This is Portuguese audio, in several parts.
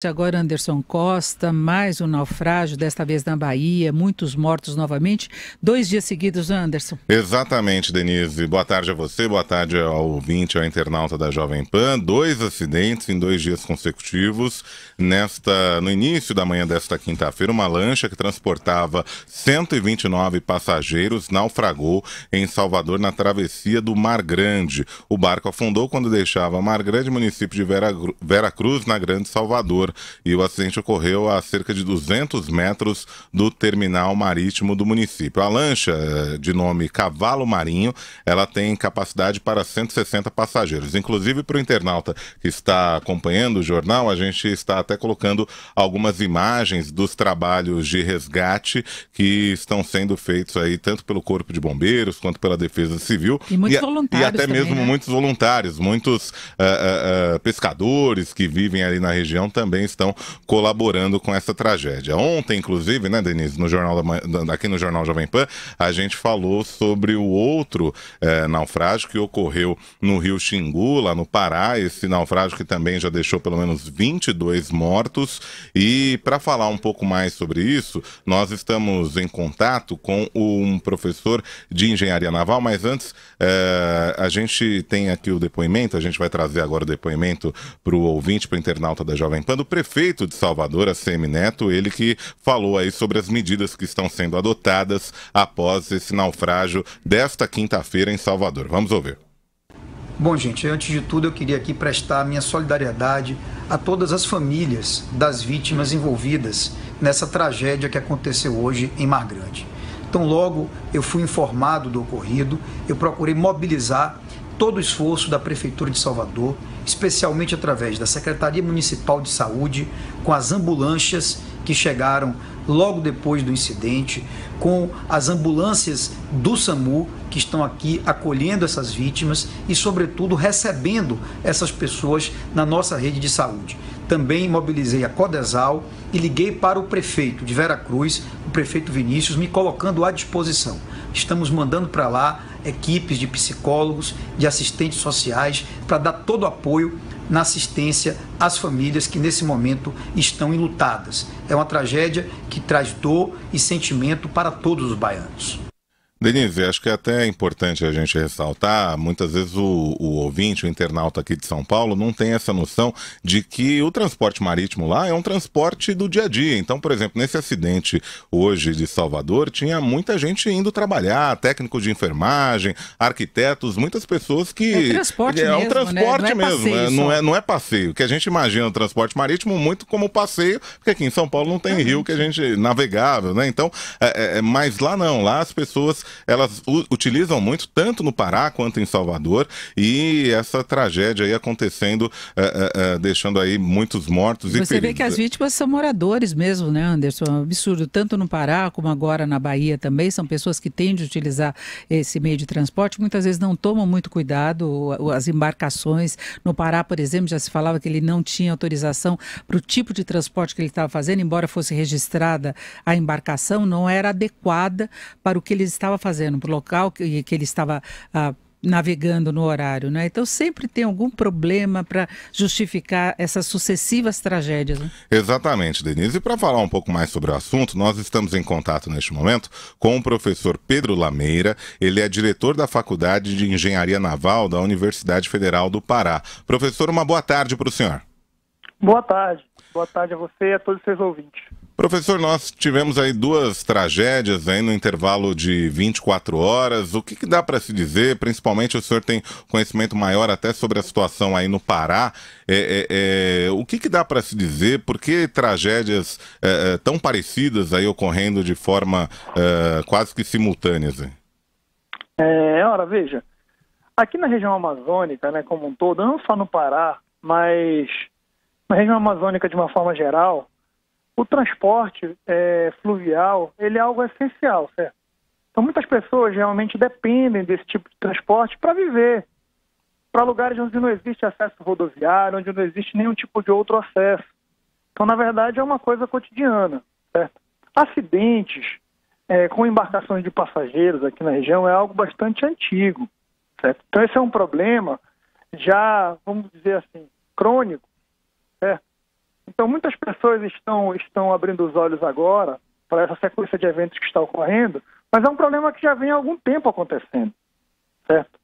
Agora Anderson Costa, mais um naufrágio, desta vez na Bahia, muitos mortos novamente, 2 dias seguidos, Anderson. Exatamente, Denise. Boa tarde a você, boa tarde ao ouvinte, ao internauta da Jovem Pan. 2 acidentes em 2 dias consecutivos. No início da manhã desta quinta-feira, uma lancha que transportava 129 passageiros naufragou em Salvador, na travessia do Mar Grande. O barco afundou quando deixava Mar Grande, município de Vera Cruz, na Grande Salvador. E o acidente ocorreu a cerca de 200 metros do terminal marítimo do município. A lancha, de nome Cavalo Marinho, ela tem capacidade para 160 passageiros. Inclusive, para o internauta que está acompanhando o jornal, a gente está até colocando algumas imagens dos trabalhos de resgate que estão sendo feitos aí, tanto pelo Corpo de Bombeiros quanto pela Defesa Civil. E muitos voluntários e até também, mesmo né? muitos voluntários, muitos pescadores que vivem ali na região também estão colaborando com essa tragédia. Ontem, inclusive, né, Denise, aqui no Jornal Jovem Pan, a gente falou sobre o outro naufrágio que ocorreu no Rio Xingu, lá no Pará, esse naufrágio que também já deixou pelo menos 22 mortos. E para falar um pouco mais sobre isso, nós estamos em contato com um professor de engenharia naval, mas antes a gente tem aqui o depoimento, a gente vai trazer agora o depoimento para o ouvinte, para o internauta da Jovem Pan, do prefeito de Salvador, ACM Neto, ele que falou aí sobre as medidas que estão sendo adotadas após esse naufrágio desta quinta-feira em Salvador. Vamos ouvir. Bom, gente, antes de tudo eu queria aqui prestar minha solidariedade a todas as famílias das vítimas envolvidas nessa tragédia que aconteceu hoje em Mar Grande. Então, logo eu fui informado do ocorrido, eu procurei mobilizar todo o esforço da Prefeitura de Salvador, especialmente através da Secretaria Municipal de Saúde, com as ambulâncias que chegaram logo depois do incidente, com as ambulâncias do SAMU que estão aqui acolhendo essas vítimas e, sobretudo, recebendo essas pessoas na nossa rede de saúde. Também mobilizei a Codesal e liguei para o prefeito de Vera Cruz, o prefeito Vinícius, me colocando à disposição. Estamos mandando para lá equipes de psicólogos, de assistentes sociais, para dar todo o apoio na assistência às famílias que nesse momento estão enlutadas. É uma tragédia que traz dor e sentimento para todos os baianos. Denise, acho que é até importante a gente ressaltar, muitas vezes o ouvinte, o internauta aqui de São Paulo, não tem essa noção de que o transporte marítimo lá é um transporte do dia a dia. Então, por exemplo, nesse acidente hoje de Salvador, tinha muita gente indo trabalhar, técnicos de enfermagem, arquitetos, muitas pessoas que... É transporte mesmo, um transporte né? mesmo, não é passeio. Que a gente imagina o transporte marítimo muito como passeio, porque aqui em São Paulo não tem rio que a gente navegável, né? Então, mas lá não, lá as pessoas elas utilizam muito, tanto no Pará quanto em Salvador, e essa tragédia aí acontecendo, deixando aí muitos mortos e feridos. Você vê que as vítimas são moradores mesmo, né, Anderson? É um absurdo, tanto no Pará como agora na Bahia também, são pessoas que tendem a utilizar esse meio de transporte, muitas vezes não tomam muito cuidado, as embarcações. No Pará, por exemplo, já se falava que ele não tinha autorização para o tipo de transporte que ele estava fazendo, embora fosse registrada a embarcação, não era adequada para o que ele estava fazendo, para o local que ele estava navegando no horário, né? Então sempre tem algum problema para justificar essas sucessivas tragédias, né? Exatamente, Denise. E para falar um pouco mais sobre o assunto, nós estamos em contato neste momento com o professor Pedro Lameira. Ele é diretor da Faculdade de Engenharia Naval da Universidade Federal do Pará. Professor, uma boa tarde para o senhor. Boa tarde. Boa tarde a você e a todos os seus ouvintes. Professor, nós tivemos aí 2 tragédias aí no intervalo de 24 horas. O que dá para se dizer? Principalmente o senhor tem conhecimento maior até sobre a situação aí no Pará. O que dá para se dizer? Por que tragédias tão parecidas aí ocorrendo de forma quase que simultâneas? Ora, veja, aqui na região amazônica, né, como um todo, não só no Pará, mas na região amazônica de uma forma geral, o transporte fluvial, ele é algo essencial, certo? Então muitas pessoas realmente dependem desse tipo de transporte para viver, para lugares onde não existe acesso rodoviário, onde não existe nenhum tipo de outro acesso. Então, na verdade, é uma coisa cotidiana, certo? Acidentes com embarcações de passageiros aqui na região é algo bastante antigo, certo? Então esse é um problema já, vamos dizer assim, crônico, certo? Então, muitas pessoas estão abrindo os olhos agora para essa sequência de eventos que está ocorrendo, mas é um problema que já vem há algum tempo acontecendo, certo?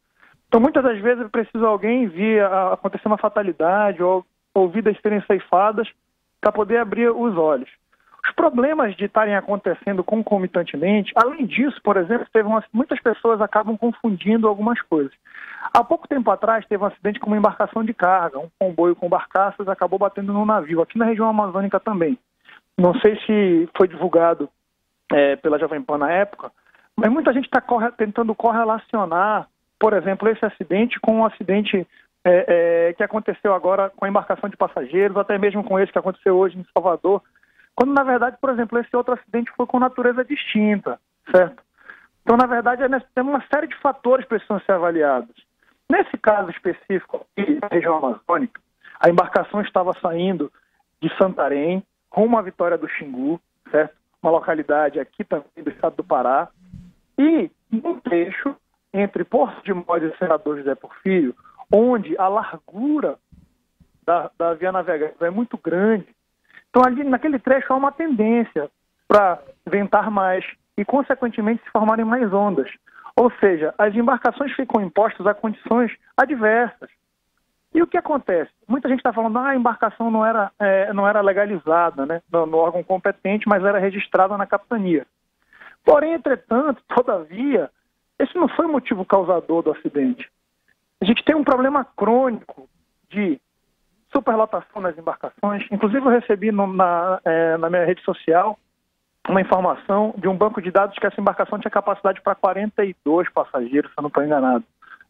Então, muitas das vezes, é preciso alguém vir a acontecer uma fatalidade ou vidas serem ceifadas para poder abrir os olhos. Os problemas de estarem acontecendo concomitantemente, além disso, por exemplo, muitas pessoas acabam confundindo algumas coisas. Há pouco tempo atrás, teve um acidente com uma embarcação de carga, um comboio com barcaças acabou batendo num navio, aqui na região amazônica também. Não sei se foi divulgado pela Jovem Pan na época, mas muita gente está tentando correlacionar, por exemplo, esse acidente com um acidente que aconteceu agora com a embarcação de passageiros, até mesmo com esse que aconteceu hoje em Salvador, quando, na verdade, por exemplo, esse outro acidente foi com natureza distinta, certo? Então, na verdade, tem uma série de fatores que precisam ser avaliados. Nesse caso específico aqui, na região amazônica, a embarcação estava saindo de Santarém, rumo à Vitória do Xingu, certo? Uma localidade aqui também do estado do Pará, e num trecho entre Porto de Mós e Senador José Porfírio, onde a largura da via navegável é muito grande. Então, ali naquele trecho há uma tendência para ventar mais e, consequentemente, se formarem mais ondas. Ou seja, as embarcações ficam impostas a condições adversas. E o que acontece? Muita gente está falando a embarcação não era legalizada, né, no órgão competente, mas era registrada na capitania. Porém, entretanto, todavia, esse não foi o motivo causador do acidente. A gente tem um problema crônico de superlotação nas embarcações. Inclusive, eu recebi na minha rede social uma informação de um banco de dados que essa embarcação tinha capacidade para 42 passageiros, se eu não estou enganado,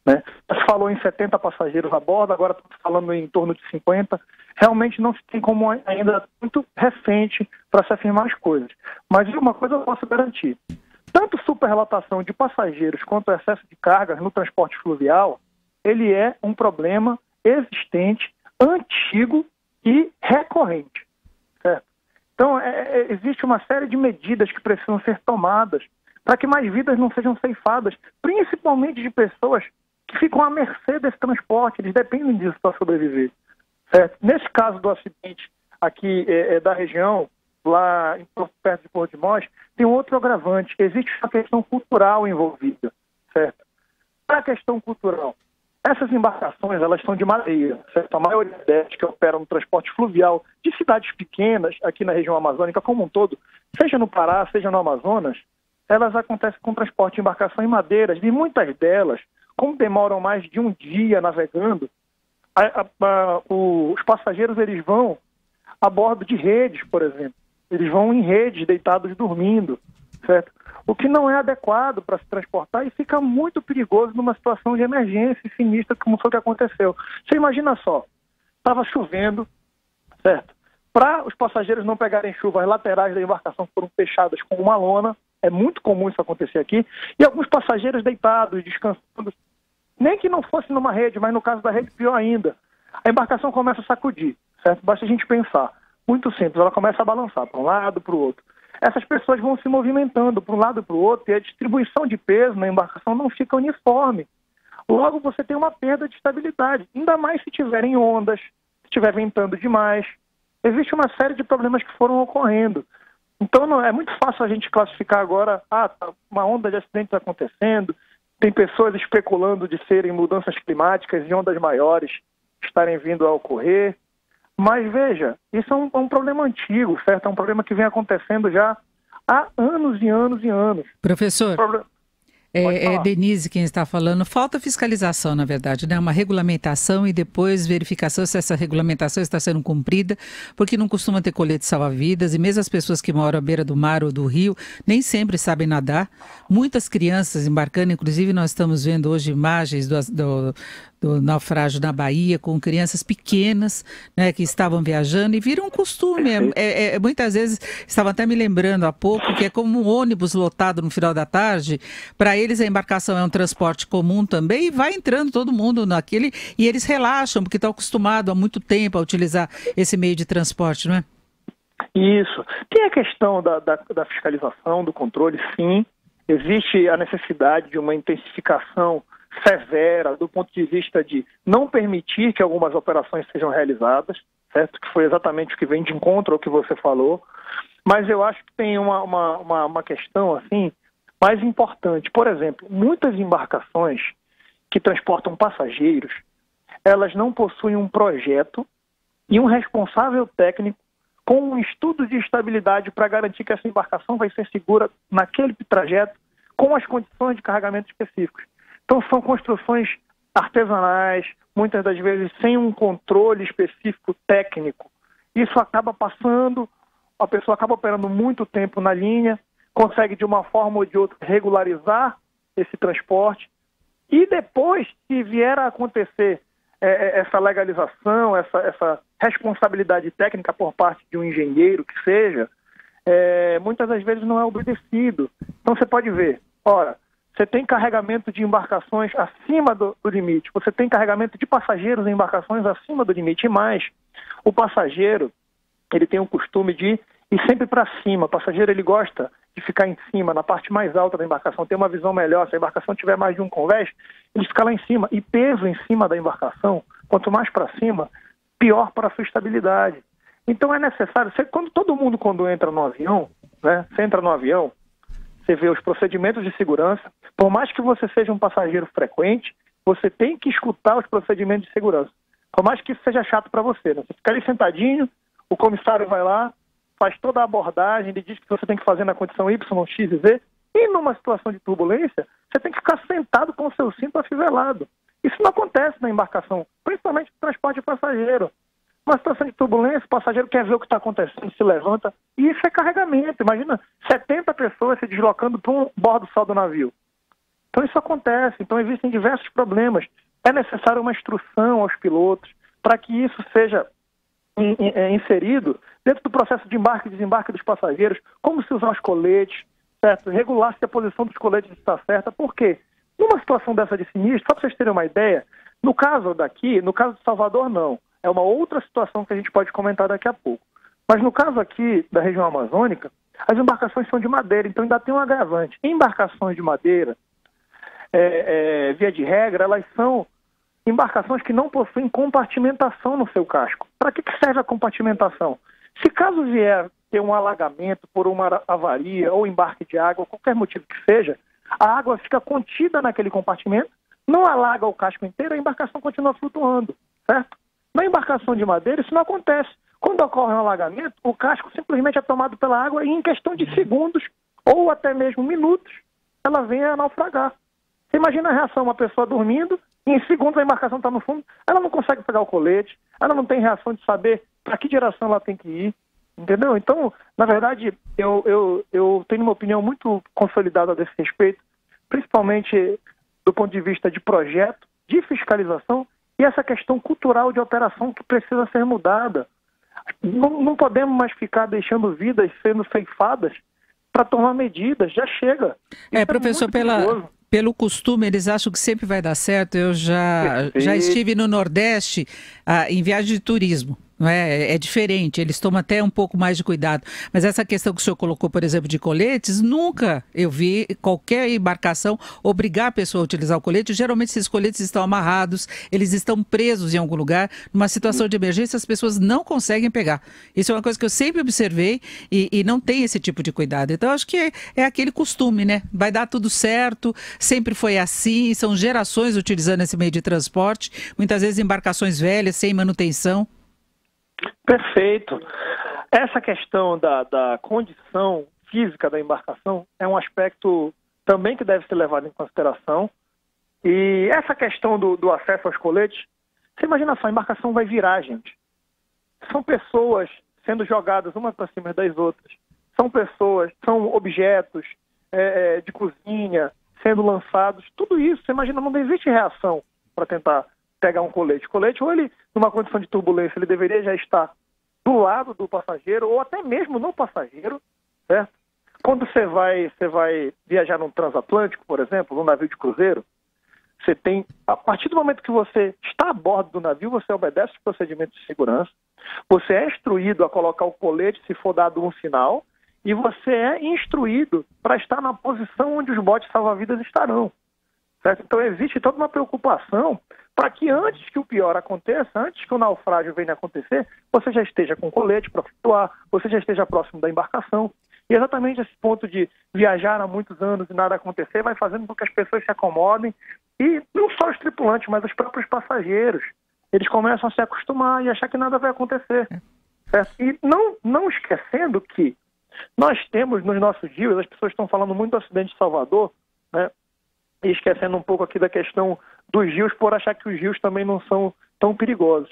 né? Se falou em 70 passageiros a bordo, agora estamos falando em torno de 50. Realmente não se tem como ainda muito recente para se afirmar as coisas. Mas uma coisa eu posso garantir. Tanto superlotação de passageiros quanto excesso de cargas no transporte fluvial, ele é um problema existente, antigo e recorrente, certo? Então, existe uma série de medidas que precisam ser tomadas para que mais vidas não sejam ceifadas, principalmente de pessoas que ficam à mercê desse transporte, eles dependem disso para sobreviver, certo? Nesse caso do acidente aqui da região, lá perto de Porto de Mós, tem um outro agravante, existe uma questão cultural envolvida, certo? Para a questão cultural, essas embarcações, elas são de madeira, certo? A maioria delas que operam no transporte fluvial de cidades pequenas, aqui na região amazônica como um todo, seja no Pará, seja no Amazonas, elas acontecem com transporte de embarcação em madeiras, e muitas delas, como demoram mais de um dia navegando, os passageiros eles vão a bordo de redes, por exemplo. Eles vão em redes, deitados dormindo, certo? O que não é adequado para se transportar e fica muito perigoso numa situação de emergência sinistra, como foi o que aconteceu. Você imagina só, estava chovendo, certo? Para os passageiros não pegarem chuva, as laterais da embarcação foram fechadas com uma lona, é muito comum isso acontecer aqui, e alguns passageiros deitados, descansando, nem que não fosse numa rede, mas no caso da rede, pior ainda. A embarcação começa a sacudir, certo? Basta a gente pensar. Muito simples, ela começa a balançar para um lado, para o outro. Essas pessoas vão se movimentando para um lado e para o outro e a distribuição de peso na embarcação não fica uniforme. Logo, você tem uma perda de estabilidade, ainda mais se tiverem ondas, se estiver ventando demais. Existe uma série de problemas que foram ocorrendo. Então, não é muito fácil a gente classificar agora, uma onda de acidentes acontecendo, tem pessoas especulando de serem mudanças climáticas e ondas maiores estarem vindo a ocorrer. Mas, veja, isso é um problema antigo, certo? É um problema que vem acontecendo já há anos e anos e anos. Professor, Denise quem está falando. Falta fiscalização, na verdade, né? Uma regulamentação e depois verificação se essa regulamentação está sendo cumprida, porque não costuma ter colete salva-vidas e mesmo as pessoas que moram à beira do mar ou do rio nem sempre sabem nadar. Muitas crianças embarcando, inclusive nós estamos vendo hoje imagens do naufrágio na Bahia, com crianças pequenas, né, que estavam viajando e viram um costume. Muitas vezes, estava até me lembrando há pouco, que é como um ônibus lotado no final da tarde. Para eles a embarcação é um transporte comum também e vai entrando todo mundo naquele e eles relaxam, porque estão acostumados há muito tempo a utilizar esse meio de transporte, não é? Isso. Tem a questão da fiscalização, do controle, sim. Existe a necessidade de uma intensificação severa do ponto de vista de não permitir que algumas operações sejam realizadas, certo? Que foi exatamente o que vem de encontro ao que você falou. Mas eu acho que tem uma questão assim mais importante. Por exemplo, muitas embarcações que transportam passageiros, elas não possuem um projeto e um responsável técnico com um estudo de estabilidade para garantir que essa embarcação vai ser segura naquele trajeto com as condições de carregamento específicos. Então são construções artesanais, muitas das vezes sem um controle específico técnico. Isso acaba passando, a pessoa acaba operando muito tempo na linha, consegue de uma forma ou de outra regularizar esse transporte e depois, se vier a acontecer essa legalização, essa responsabilidade técnica por parte de um engenheiro que seja, muitas das vezes não é obedecido. Então você pode ver, ora, você tem carregamento de embarcações acima do limite, você tem carregamento de passageiros em embarcações acima do limite, e mais, o passageiro, ele tem o costume de ir sempre para cima. O passageiro, ele gosta de ficar em cima, na parte mais alta da embarcação, ter uma visão melhor. Se a embarcação tiver mais de um convés, ele fica lá em cima. E peso em cima da embarcação, quanto mais para cima, pior para a sua estabilidade. Então é necessário, quando entra no avião, né, você entra no avião, você vê os procedimentos de segurança. Por mais que você seja um passageiro frequente, você tem que escutar os procedimentos de segurança. Por mais que isso seja chato para você, né? Você fica ali sentadinho, o comissário vai lá, faz toda a abordagem, ele diz que você tem que fazer na condição Y, X e Z, e numa situação de turbulência, você tem que ficar sentado com o seu cinto afivelado. Isso não acontece na embarcação, principalmente no transporte de passageiro. Uma situação de turbulência, o passageiro quer ver o que está acontecendo, se levanta, e isso é carregamento. Imagina 70 pessoas se deslocando para um bordo só do navio. Então isso acontece, então existem diversos problemas. É necessário uma instrução aos pilotos para que isso seja inserido dentro do processo de embarque e desembarque dos passageiros, como se usar os coletes, certo? Regular se a posição dos coletes está certa. Por quê? Numa situação dessa de sinistro, só para vocês terem uma ideia, no caso de Salvador, não. É uma outra situação que a gente pode comentar daqui a pouco. Mas no caso aqui da região amazônica, as embarcações são de madeira, então ainda tem um agravante. Embarcações de madeira, via de regra, elas são embarcações que não possuem compartimentação no seu casco. Para que serve a compartimentação? Se caso vier ter um alagamento por uma avaria ou embarque de água, qualquer motivo que seja, a água fica contida naquele compartimento, não alaga o casco inteiro, a embarcação continua flutuando, certo? Na embarcação de madeira isso não acontece. Quando ocorre um alagamento, o casco simplesmente é tomado pela água e em questão de segundos ou até mesmo minutos, ela vem a naufragar. Você imagina a reação, uma pessoa dormindo, e em segundos a embarcação está no fundo, ela não consegue pegar o colete, ela não tem reação de saber para que direção ela tem que ir, entendeu? Então, na verdade, eu tenho uma opinião muito consolidada a desse respeito, principalmente do ponto de vista de projeto, de fiscalização e essa questão cultural de operação que precisa ser mudada. Não podemos mais ficar deixando vidas sendo ceifadas para tomar medidas, já chega. Professor, pelo costume, eles acham que sempre vai dar certo. Eu já estive no Nordeste em viagem de turismo. Não é diferente, eles tomam até um pouco mais de cuidado. Mas essa questão que o senhor colocou, por exemplo, de coletes, nunca eu vi qualquer embarcação obrigar a pessoa a utilizar o colete. Geralmente esses coletes estão amarrados, eles estão presos em algum lugar. Numa situação de emergência, as pessoas não conseguem pegar. Isso é uma coisa que eu sempre observei e não tem esse tipo de cuidado. Então, acho que é aquele costume, né? Vai dar tudo certo, sempre foi assim, são gerações utilizando esse meio de transporte, muitas vezes embarcações velhas, sem manutenção. Perfeito. Essa questão da condição física da embarcação é um aspecto também que deve ser levado em consideração. E essa questão do acesso aos coletes, você imagina só, a embarcação vai virar, gente. São pessoas sendo jogadas umas para cima das outras. São objetos de cozinha sendo lançados. Tudo isso, você imagina, não existe reação para tentar pegar um colete. Colete, ou ele, numa condição de turbulência, ele deveria já estar do lado do passageiro, ou até mesmo no passageiro, certo? Quando você vai viajar num transatlântico, por exemplo, num navio de cruzeiro, você tem, a partir do momento que você está a bordo do navio, você obedece os procedimentos de segurança, você é instruído a colocar o colete se for dado um sinal, e você é instruído para estar na posição onde os botes salva-vidas estarão. Certo? Então existe toda uma preocupação para que antes que o pior aconteça, antes que o naufrágio venha a acontecer, você já esteja com colete para flutuar, você já esteja próximo da embarcação. E exatamente esse ponto de viajar há muitos anos e nada acontecer vai fazendo com que as pessoas se acomodem, e não só os tripulantes, mas os próprios passageiros. Eles começam a se acostumar e achar que nada vai acontecer. Certo? E não esquecendo que nós temos nos nossos rios, as pessoas estão falando muito do acidente de Salvador, né? E esquecendo um pouco aqui da questão dos rios, por achar que os rios também não são tão perigosos.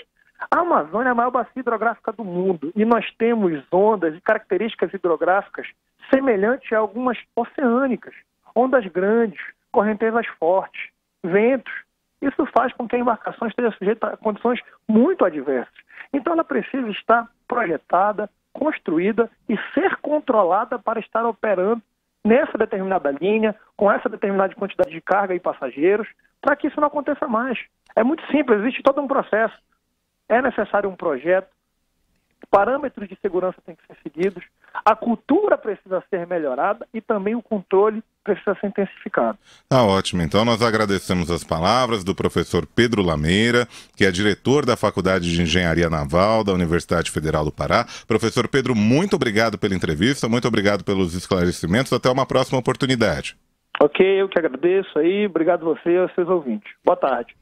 A Amazônia é a maior bacia hidrográfica do mundo e nós temos ondas e características hidrográficas semelhantes a algumas oceânicas, ondas grandes, correntezas fortes, ventos. Isso faz com que a embarcação esteja sujeita a condições muito adversas. Então ela precisa estar projetada, construída e ser controlada para estar operando nessa determinada linha, com essa determinada quantidade de carga e passageiros, para que isso não aconteça mais. É muito simples, existe todo um processo. É necessário um projeto, parâmetros de segurança têm que ser seguidos, a cultura precisa ser melhorada e também o controle precisa ser intensificado. Tá ótimo. Então nós agradecemos as palavras do professor Pedro Lameira, que é diretor da Faculdade de Engenharia Naval da Universidade Federal do Pará. Professor Pedro, muito obrigado pela entrevista, muito obrigado pelos esclarecimentos. Até uma próxima oportunidade. Ok, eu que agradeço aí. Obrigado a você e aos seus ouvintes. Boa tarde.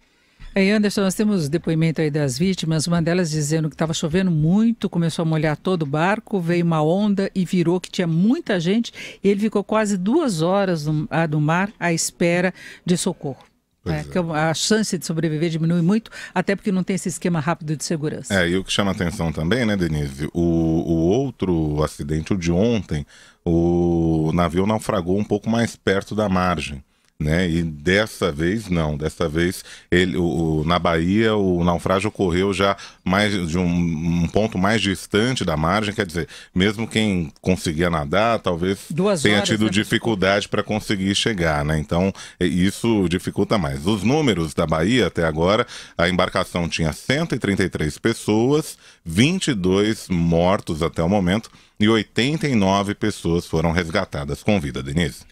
Anderson, nós temos depoimento aí das vítimas, uma delas dizendo que estava chovendo muito, começou a molhar todo o barco, veio uma onda e virou, que tinha muita gente, e ele ficou quase 2 horas no mar à espera de socorro. Que a chance de sobreviver diminui muito, até porque não tem esse esquema rápido de segurança. E o que chama atenção também, né, Denise, o outro acidente, o de ontem, o navio naufragou um pouco mais perto da margem. Né? E dessa vez não, dessa vez na Bahia o naufrágio ocorreu já mais de um ponto mais distante da margem, quer dizer, mesmo quem conseguia nadar talvez tenha tido dificuldade para conseguir chegar, né? Então isso dificulta mais. Os números da Bahia até agora, a embarcação tinha 133 pessoas, 22 mortos até o momento e 89 pessoas foram resgatadas com vida, Denise.